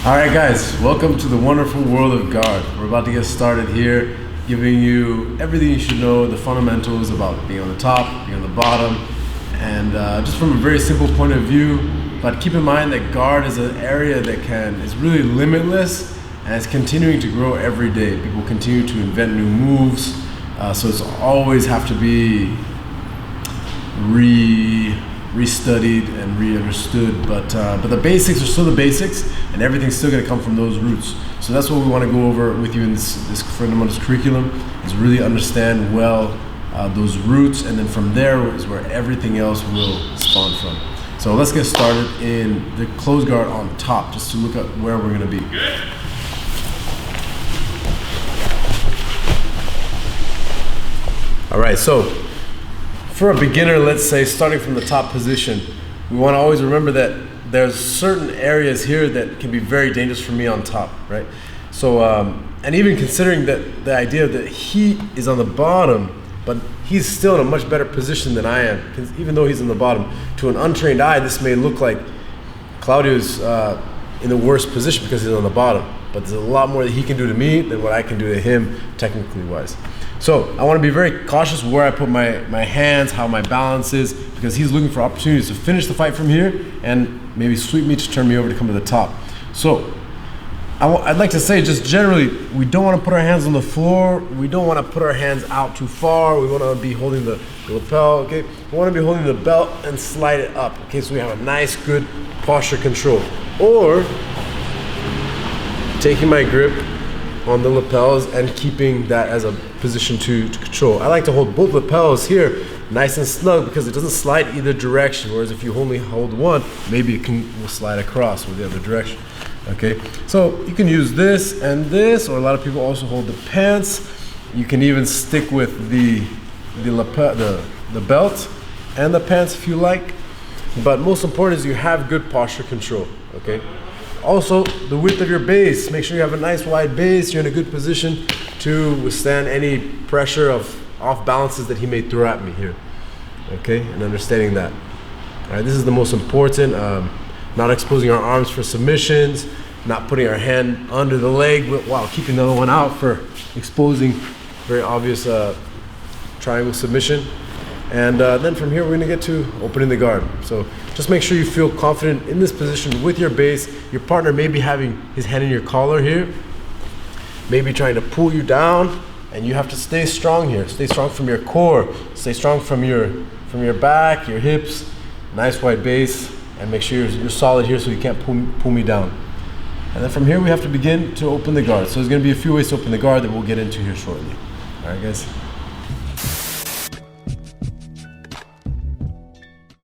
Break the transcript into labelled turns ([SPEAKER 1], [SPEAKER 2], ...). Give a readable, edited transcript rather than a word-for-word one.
[SPEAKER 1] All right, guys, welcome to the wonderful world of guard. We're about to get started here, giving you everything you should know, the fundamentals about being on the top, being on the bottom, and just from a very simple point of view. But keep in mind that guard is an area that is really limitless and it's continuing to grow every day. People continue to invent new moves, so it's always have to be restudied and re-understood, but the basics are still the basics, and everything's still going to come from those roots. So that's what we want to go over with you in this fundamentals curriculum, is really understand well those roots, and then from there is where everything else will spawn from. So let's get started in the closed guard on top, just to look at where we're going to be. All right, so for a beginner, let's say, starting from the top position, we want to always remember that there's certain areas here that can be very dangerous for me on top, right? So, and even considering that the idea that he is on the bottom, but he's still in a much better position than I am, because even though he's in the bottom, to an untrained eye, this may look like Claudio's in the worst position because he's on the bottom. But there's a lot more that he can do to me than what I can do to him, technically wise. So I want to be very cautious where I put my hands, how my balance is, because he's looking for opportunities to finish the fight from here and maybe sweep me to turn me over to come to the top. So I'd like to say, just generally, we don't want to put our hands on the floor. We don't want to put our hands out too far. We want to be holding the lapel, okay? We want to be holding the belt and slide it up, okay? So we have a nice, good posture control. Or taking my grip on the lapels and keeping that as a position to control. I like to hold both lapels here nice and snug because it doesn't slide either direction, whereas if you only hold one, maybe it will slide across with the other direction. Okay, so you can use this and this, or a lot of people also hold the pants. You can even stick with the belt and the pants if you like, but most important is you have good posture control, okay? Also, the width of your base. Make sure you have a nice wide base. You're in a good position to withstand any pressure of off balances that he may throw at me here. Okay, and understanding that. All right, this is the most important. Not exposing our arms for submissions, not putting our hand under the leg while keeping the other one out for exposing very obvious triangle submission. And then from here, we're gonna get to opening the guard. So just make sure you feel confident in this position with your base. Your partner may be having his hand in your collar here, maybe trying to pull you down, and you have to stay strong here. Stay strong from your core, stay strong from your back, your hips, nice wide base, and make sure you're solid here so you can't pull me down. And then from here, we have to begin to open the guard. So there's gonna be a few ways to open the guard that we'll get into here shortly. All right, guys.